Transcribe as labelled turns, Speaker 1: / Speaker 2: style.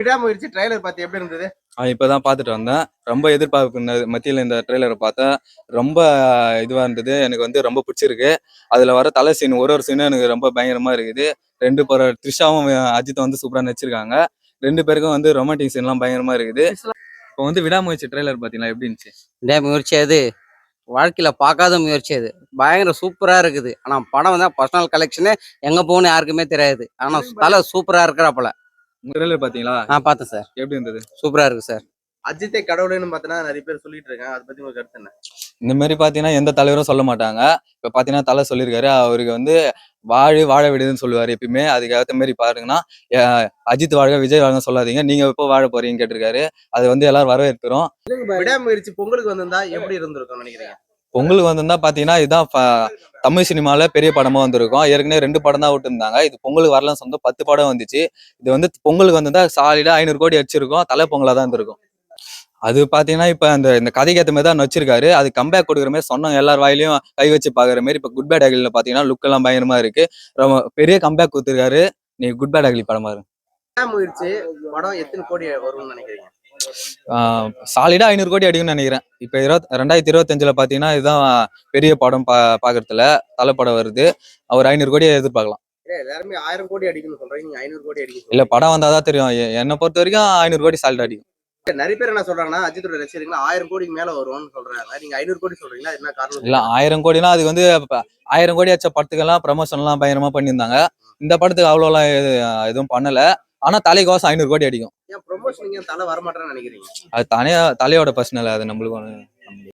Speaker 1: விடாமுயற்சி ட்ரைலர் பார்த்து எப்படி இருந்தது?
Speaker 2: இப்பதான் பார்த்துட்டு வந்தேன். ரொம்ப எதிர்பார்ப்பு மத்தியில இந்த ட்ரெய்லரை பார்த்தேன். ரொம்ப இதுவா இருந்தது. எனக்கு வந்து ரொம்ப பிடிச்சிருக்கு. அதுல வர தல சீன் ஒரு சீனும் எனக்கு ரொம்ப பயங்கரமா இருக்குது. 2 த்ரிஷாவும் அஜித்தும் வந்து சூப்பரா நடிச்சிருக்காங்க. 2 பேருக்கும் வந்து ரொமான்டிக் சீன்லாம் பயங்கரமா இருக்குது. இப்போ வந்து விடாமுயற்சி ட்ரெய்லர் பார்த்தீங்களா எப்படி இருந்துச்சு?
Speaker 3: முயற்சி அது வாழ்க்கையில பார்க்காத முயற்சி அது. பயங்கர சூப்பரா இருக்குது. ஆனா படம் வந்து பர்சனல் கலெக்ஷனே எங்க போகும்னு யாருக்குமே தெரியாது. ஆனா தல சூப்பரா இருக்கிறாப்புல.
Speaker 2: ட்ரெய்லர் பார்த்தீங்களா?
Speaker 3: நான் பார்த்தேன் சார்.
Speaker 2: எப்படி இருந்தது?
Speaker 3: சூப்பரா இருக்கு சார்.
Speaker 1: அஜித்தை கடவுள்னு பார்த்தனா நிறைய பேர் சொல்லிட்டு இருக்காங்க. அதை பத்தி உங்க கருத்து என்ன?
Speaker 2: இந்த மாதிரி பார்த்தீங்கன்னா எந்த தலைவரும் சொல்ல மாட்டாங்க. இப்போ பார்த்தீங்கன்னா தல சொல்லியிருக்காரு. அவருக்கு வந்து வாழ விடுதுன்னு சொல்லுவாரு எப்பயுமே. அதுக்கு ஏத்த மாதிரி பாருங்கன்னா அஜித் வாழ்க விஜய் வாழ்க சொல்லாதீங்க. நீங்க எப்போ வாழ போறீங்கன்னு கேட்டிருக்காரு. அது வந்து எல்லாரும் வரவேற்கிறோம்.
Speaker 1: விடாமுயற்சி பொங்கலுக்கு வந்திருந்தா எப்படி இருந்திருக்கும் நினைக்கிறீங்க?
Speaker 2: பொங்கலுக்கு வந்திருந்தா பாத்தீங்கன்னா இதுதான் தமிழ் சினிமால பெரிய படமா வந்திருக்கும். ஏற்கனவே 2 படம் தான் விட்டுருந்தாங்க. இது பொங்கலுக்கு வரலன்னு சொந்தம் 10 படம் வந்துச்சு. இது வந்து பொங்கலுக்கு வந்திருந்தா சாலிடா 500 கோடி அடிச்சிருக்கும். தலை பொங்கலா தான் இருந்திருக்கும். அது பாத்தீங்கன்னா இப்ப இந்த கதைக்கு ஏத்த மாதிரி தான் வச்சிருக்காரு. அது கம்பேக் கொடுக்குற மாதிரி சொன்ன எல்லார் வாயிலையும் கை வச்சு பாக்குற மாதிரி இப்ப குட் பேட் அகிலில பாத்தீங்கன்னா லுக் எல்லாம் பயங்கரமா இருக்கு. ரொம்ப பெரிய கம்பேக் கொடுத்துருக்காரு. நீ குட் பேட் அகிலி படமா இருக்கு.
Speaker 1: விடாமுயற்சி படம் எத்தனை கோடி வரும்னு நினைக்கிறீங்க?
Speaker 2: சாலிடா 500 கோடி அடிக்கும்னு நினைக்கிறேன். இப்ப 2025 பாத்தீங்கன்னா இதுதான் பெரிய படம் பாக்குறதுல தலை படம் வருது. அவர் 500 கோடி எதிர்பார்க்கலாம்.
Speaker 1: எல்லாருமே 1000 கோடி அடிக்கணும்னு சொல்றீங்க, நீங்க 500 கோடி அடிக்கணும்.
Speaker 2: இல்ல படம் வந்தாதான் தெரியும். என்னை பொறுத்த வரைக்கும் 500 கோடி சாலிடா அடிக்கும்.
Speaker 1: நிறைய பேர் என்ன சொல்றாங்கன்னா அஜித்தோட ரசிகர்கள் 1000 கோடிக்கு மேல வரும்னு சொல்றாங்க. நீங்க 500 கோடி சொல்றீங்களா? என்ன காரணம்?
Speaker 2: இல்ல 1000 கோடினா அது வந்து 1000 கோடி அடிச்ச படத்துக்கெல்லாம் ப்ரமோஷன் எல்லாம் பயங்கரமா பண்ணியிருந்தாங்க. இந்த படத்துக்கு அவ்வளோலாம் எதுவும் பண்ணல. ஆனா தலைக்கோசம் 500 கோடி அடிக்கும்.
Speaker 1: ஏன் ப்ரொமோஷன் தலை வரமாட்டேன்னு நினைக்கிறீங்க?
Speaker 2: அது தலையோட பர்சனல். அது நம்மளுக்கு